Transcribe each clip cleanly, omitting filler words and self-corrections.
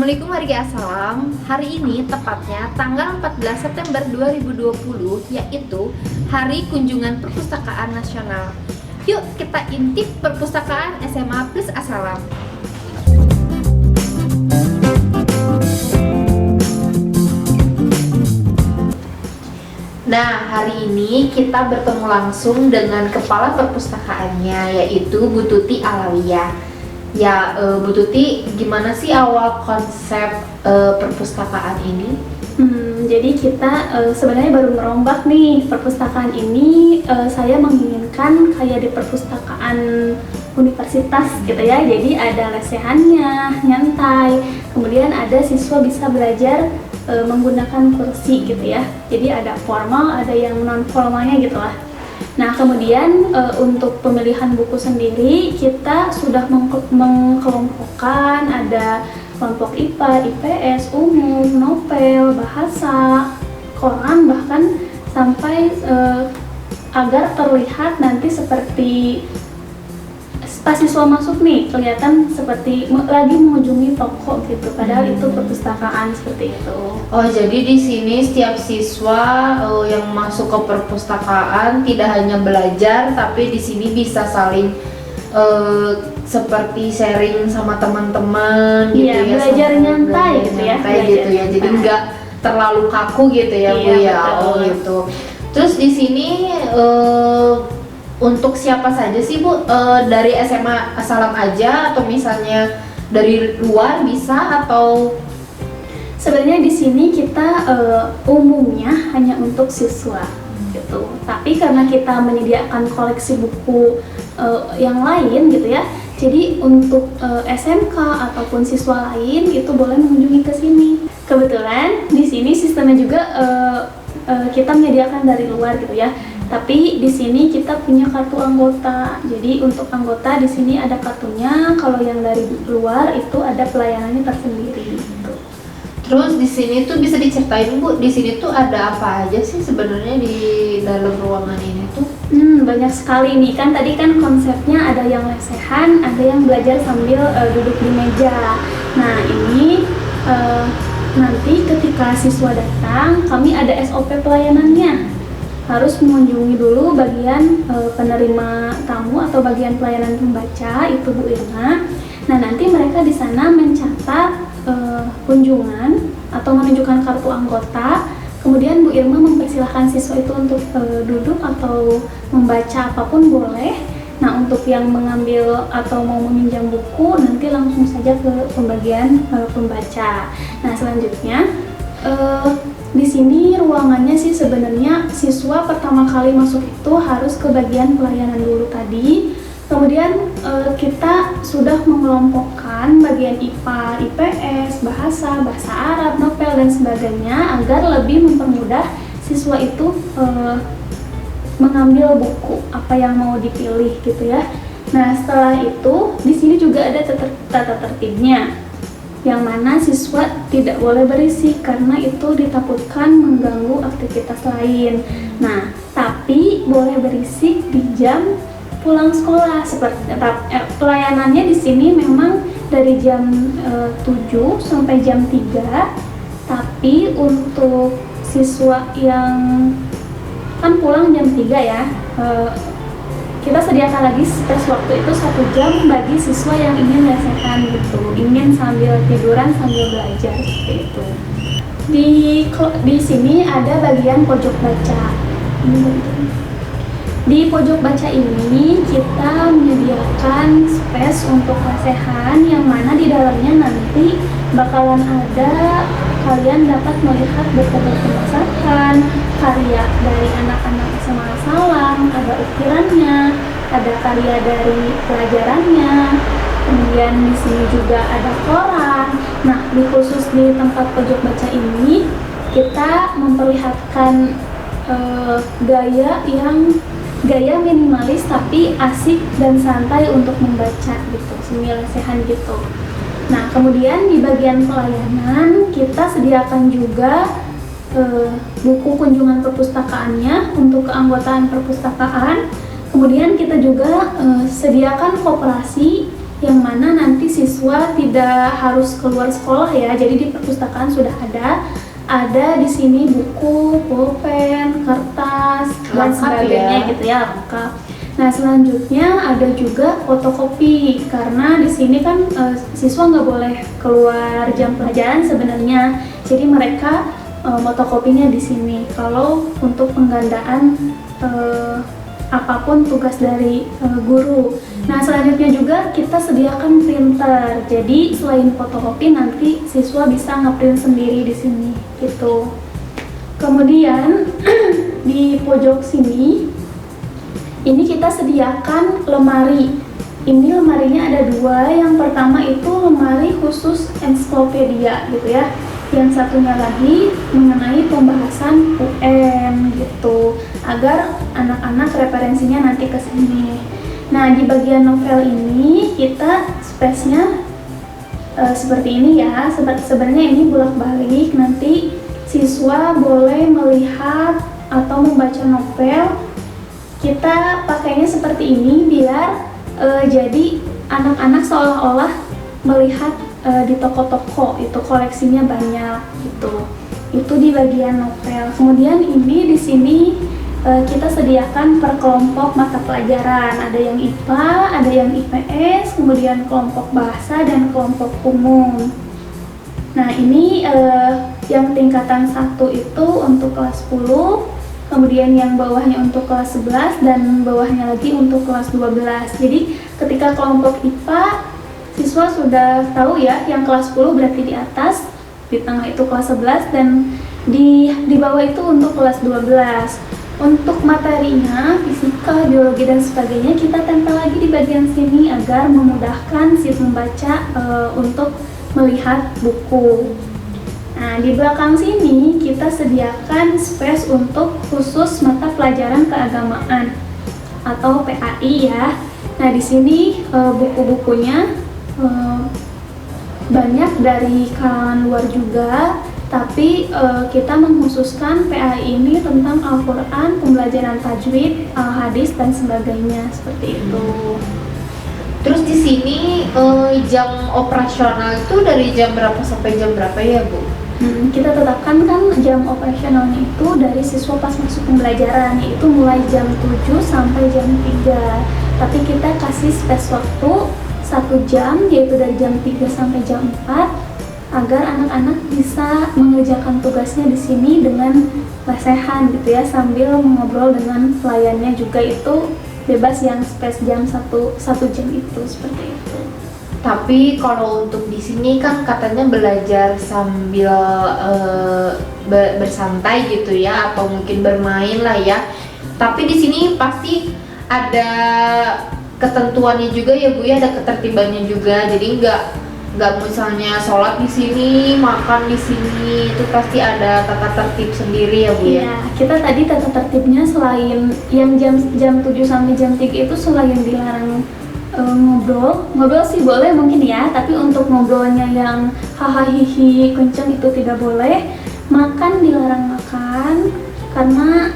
Assalamualaikum warga assalam. Hari ini tepatnya tanggal 14 September 2020, yaitu Hari Kunjungan Perpustakaan Nasional. Yuk kita intip perpustakaan SMA Plus Assalam. Nah, hari ini kita bertemu langsung dengan kepala perpustakaannya, yaitu Bu Tuti Alawiyah. Ya, Bu Tuti, gimana sih awal konsep perpustakaan ini? Jadi kita sebenarnya baru merombak nih perpustakaan ini. Saya menginginkan kayak di perpustakaan universitas gitu ya. Jadi ada lesehannya, nyantai. Kemudian ada siswa bisa belajar menggunakan kursi gitu ya. Jadi ada formal, ada yang non formalnya gitu lah. Nah, kemudian untuk pemilihan buku sendiri kita sudah mengkelompokkan, ada kelompok IPA, IPS, umum, novel, bahasa, koran, bahkan sampai agar terlihat nanti seperti pas siswa masuk nih kelihatan seperti lagi mengunjungi toko gitu, padahal itu perpustakaan seperti itu. Oh, jadi di sini setiap siswa yang masuk ke perpustakaan tidak hanya belajar, tapi di sini bisa saling seperti sharing sama teman-teman gitu ya, belajar nyantai gitu ya. Jadi nggak terlalu kaku gitu ya, Bu ya. Oh gitu. Terus di sini untuk siapa saja sih, Bu? Dari SMA Assalam aja atau misalnya dari luar bisa, atau sebenarnya di sini kita umumnya hanya untuk siswa gitu. Tapi karena kita menyediakan koleksi buku yang lain gitu ya, jadi untuk SMK ataupun siswa lain itu boleh mengunjungi ke sini. Kebetulan di sini sistemnya juga kita menyediakan dari luar gitu ya. Tapi di sini kita punya kartu anggota. Jadi untuk anggota di sini ada kartunya. Kalau yang dari luar itu ada pelayanannya tersendiri. Gitu. Terus di sini tuh bisa diceritain, Bu, di sini tuh ada apa aja sih sebenarnya di dalam ruangan ini tuh? Banyak sekali nih, kan tadi kan konsepnya ada yang lesehan, ada yang belajar sambil duduk di meja. Nah ini nanti ketika siswa datang, kami ada SOP pelayanannya. Harus mengunjungi dulu bagian penerima tamu atau bagian pelayanan pembaca, itu Bu Irma. Nah nanti mereka di sana mencatat kunjungan atau menunjukkan kartu anggota. Kemudian Bu Irma mempersilahkan siswa itu untuk duduk atau membaca apapun boleh. Nah untuk yang mengambil atau mau meminjam buku nanti langsung saja ke pembagian pembaca. Nah selanjutnya di sini ruangannya sih sebenarnya siswa pertama kali masuk itu harus ke bagian pelayanan dulu tadi. Kemudian kita sudah mengelompokkan bagian IPA, IPS, bahasa Arab, novel dan sebagainya agar lebih mempermudah siswa itu mengambil buku apa yang mau dipilih gitu ya. Nah setelah itu di sini juga ada tata tertibnya, yang mana siswa tidak boleh berisik karena itu ditakutkan mengganggu aktivitas lain. Nah, tapi boleh berisik di jam pulang sekolah. Seperti pelayanannya di sini memang dari jam 7 sampai jam 3. Tapi untuk siswa yang kan pulang jam 3 ya, kita sediakan lagi space waktu itu 1 jam bagi siswa yang ingin lesehan gitu, ingin sambil tiduran sambil belajar seperti itu. Di sini ada bagian pojok baca. Di pojok baca ini kita menyediakan space untuk lesehan yang mana di dalamnya nanti bakalan ada, kalian dapat melihat buku-buku masakan, karya dari anak-anak SMA Assalam, ada ukirannya, ada karya dari pelajarannya, kemudian di sini juga ada koran. Nah, khusus di tempat pojok baca ini kita memperlihatkan gaya minimalis tapi asik dan santai untuk membaca gitu, sambil lesehan gitu. Nah, kemudian di bagian pelayanan kita sediakan juga buku kunjungan perpustakaannya untuk keanggotaan perpustakaan. Kemudian kita juga sediakan koperasi yang mana nanti siswa tidak harus keluar sekolah ya. Jadi di perpustakaan sudah ada di sini buku, pulpen, kertas, dan Lengkap sebagainya ya. gitu ya, lengkap. Nah selanjutnya ada juga fotokopi karena di sini kan siswa nggak boleh keluar jam pelajaran sebenarnya. Jadi mereka fotokopinya di sini. Kalau untuk penggandaan apapun tugas dari guru. Nah selanjutnya juga kita sediakan printer. Jadi selain fotokopi nanti siswa bisa ngeprint sendiri di sini gitu. Kemudian di pojok sini ini kita sediakan lemari. Ini lemarinya ada dua. Yang pertama itu lemari khusus ensiklopedia gitu ya. Yang satunya lagi mengenai pembahasan UN gitu, agar anak-anak referensinya nanti ke sini. Nah, di bagian novel ini kita space-nya seperti ini ya. Sebenarnya ini bolak-balik, nanti siswa boleh melihat atau membaca novel. Kita pakainya seperti ini biar jadi anak-anak seolah-olah melihat di toko-toko, itu koleksinya banyak gitu. Itu di bagian novel. Kemudian ini di sini kita sediakan per kelompok mata pelajaran. Ada yang IPA, ada yang IPS, kemudian kelompok bahasa dan kelompok umum. Nah, ini yang tingkatan 1 itu untuk kelas 10, kemudian yang bawahnya untuk kelas 11 dan bawahnya lagi untuk kelas 12. Jadi ketika kelompok IPA siswa sudah tahu ya, yang kelas 10 berarti di atas, di tengah itu kelas 11 dan di bawah itu untuk kelas 12. Untuk materinya, fisika, biologi dan sebagainya kita tempel lagi di bagian sini agar memudahkan si pembaca untuk melihat buku. Nah, di belakang sini kita sediakan space untuk khusus mata pelajaran keagamaan atau PAI ya. Nah, di sini buku-bukunya banyak dari kalangan luar juga, tapi kita mengkhususkan PAI ini tentang Al-Quran, pembelajaran tajwid, hadis dan sebagainya seperti itu. Terus di sini jam operasional itu dari jam berapa sampai jam berapa ya, Bu? Kita tetapkan kan jam operasionalnya itu dari siswa pas masuk pembelajaran, yaitu mulai jam 7 sampai jam 3. Tapi kita kasih space waktu 1 jam, yaitu dari jam 3 sampai jam 4, agar anak-anak bisa mengerjakan tugasnya di sini dengan lesehan gitu ya, sambil mengobrol dengan pelayannya juga. Itu bebas yang space jam 1 jam itu, seperti itu. Tapi kalau untuk di sini kan katanya belajar sambil bersantai gitu ya, atau mungkin bermain lah ya. Tapi di sini pasti ada ketentuannya juga ya, Bu ya, ada ketertibannya juga. Jadi nggak misalnya sholat di sini, makan di sini, itu pasti ada tata tertib sendiri ya, Bu ya. Iya, kita tadi tata tertibnya selain yang jam 7 sampai jam 3 itu selain dilarang ngobrol sih boleh mungkin ya, tapi untuk ngobrolnya yang hahaha hihi kenceng itu tidak boleh. Makan dilarang makan karena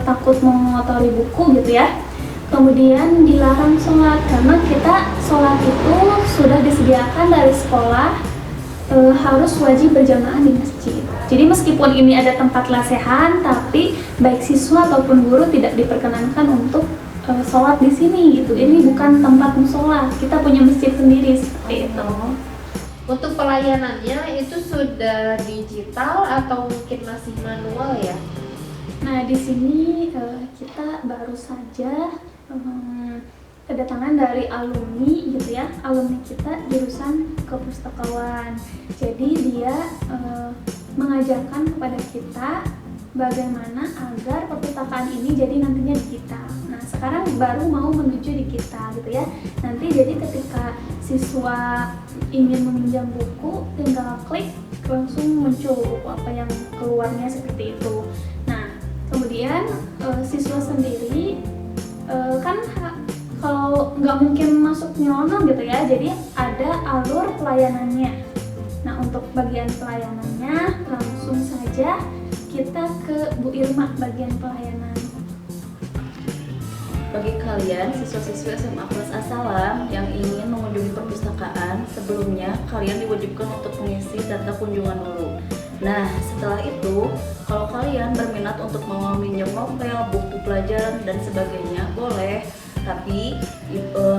takut mengotori buku gitu ya. Kemudian dilarang sholat karena kita sholat itu sudah disediakan dari sekolah, harus wajib berjamaah di masjid. Jadi meskipun ini ada tempat lesehan, tapi baik siswa ataupun guru tidak diperkenankan untuk sholat di sini gitu. Ini bukan tempat musola, kita punya masjid sendiri seperti itu. Untuk pelayanannya itu sudah digital atau mungkin masih manual ya? Nah, di sini kita baru saja kedatangan dari alumni gitu ya, alumni kita jurusan kepustakawan. Jadi dia mengajarkan kepada kita bagaimana agar perpustakaan ini jadi nantinya digital. Nah, sekarang baru mau menuju di kita gitu ya. Nanti jadi ketika siswa ingin meminjam buku, tinggal klik langsung muncul buku apa yang keluarnya seperti itu. Nah, kemudian siswa sendiri kan kalau nggak mungkin masuk nyelonong gitu ya, jadi ada alur pelayanannya. Nah, untuk bagian pelayanannya langsung saja kita ke Bu Irma bagian pelayanan. Bagi kalian siswa-siswi SMA kelas A Salam yang ingin mengunjungi perpustakaan, sebelumnya kalian diwajibkan untuk mengisi data kunjungan dulu. Nah, setelah itu, kalau kalian berminat untuk meminjam novel, buku pelajaran, dan sebagainya, boleh. Tapi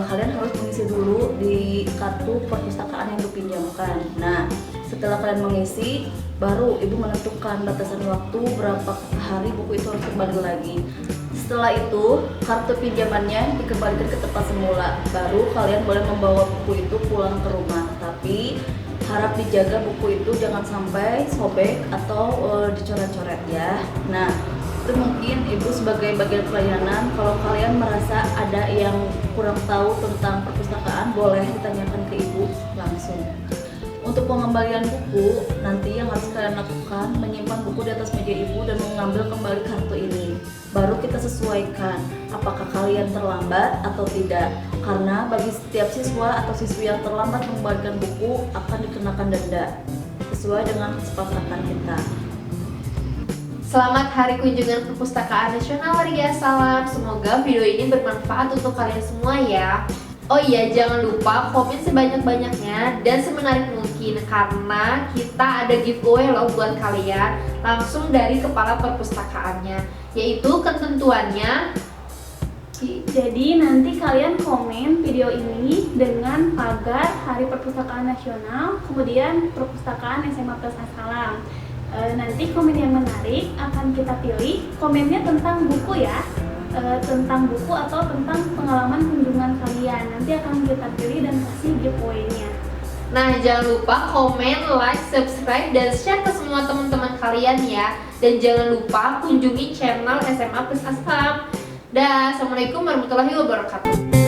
kalian harus mengisi dulu di kartu perpustakaan yang dipinjamkan. Nah, setelah kalian mengisi, baru ibu menentukan batasan waktu berapa hari buku itu harus kembali lagi. Setelah itu, kartu pinjamannya dikembalikan ke tempat semula. Baru kalian boleh membawa buku itu pulang ke rumah. Tapi harap dijaga buku itu jangan sampai sobek atau dicoret-coret ya. Nah, itu mungkin ibu sebagai bagian pelayanan, kalau kalian merasa ada yang kurang tahu tentang perpustakaan, boleh ditanyakan ke ibu langsung. Untuk pengembalian buku, nanti yang harus kalian lakukan menyimpan buku di atas meja ibu dan mengambil kembali kartu ini. Baru kita sesuaikan apakah kalian terlambat atau tidak. Karena bagi setiap siswa atau siswi yang terlambat mengembalikan buku akan dikenakan denda sesuai dengan kesepakatan kita. Selamat Hari Kunjungan Perpustakaan Nasional Waria Salam. Semoga video ini bermanfaat untuk kalian semua ya. Oh iya, jangan lupa komen sebanyak-banyaknya dan semenarik mungkin, karena kita ada giveaway loh buat kalian langsung dari kepala perpustakaannya, yaitu ketentuannya. Jadi nanti kalian komen video ini dengan pagar Hari Perpustakaan Nasional, kemudian Perpustakaan SMA Kelas A Salam. Nanti komen yang menarik akan kita pilih, komennya tentang buku ya, tentang buku atau tentang pengalaman kunjungan kalian. Nanti akan kita pilih dan kasih giveaway-nya. Nah, jangan lupa komen, like, subscribe, dan share ke semua teman-teman kalian ya. Dan jangan lupa kunjungi channel SMA Plus Asam. Dah, assalamualaikum warahmatullahi wabarakatuh.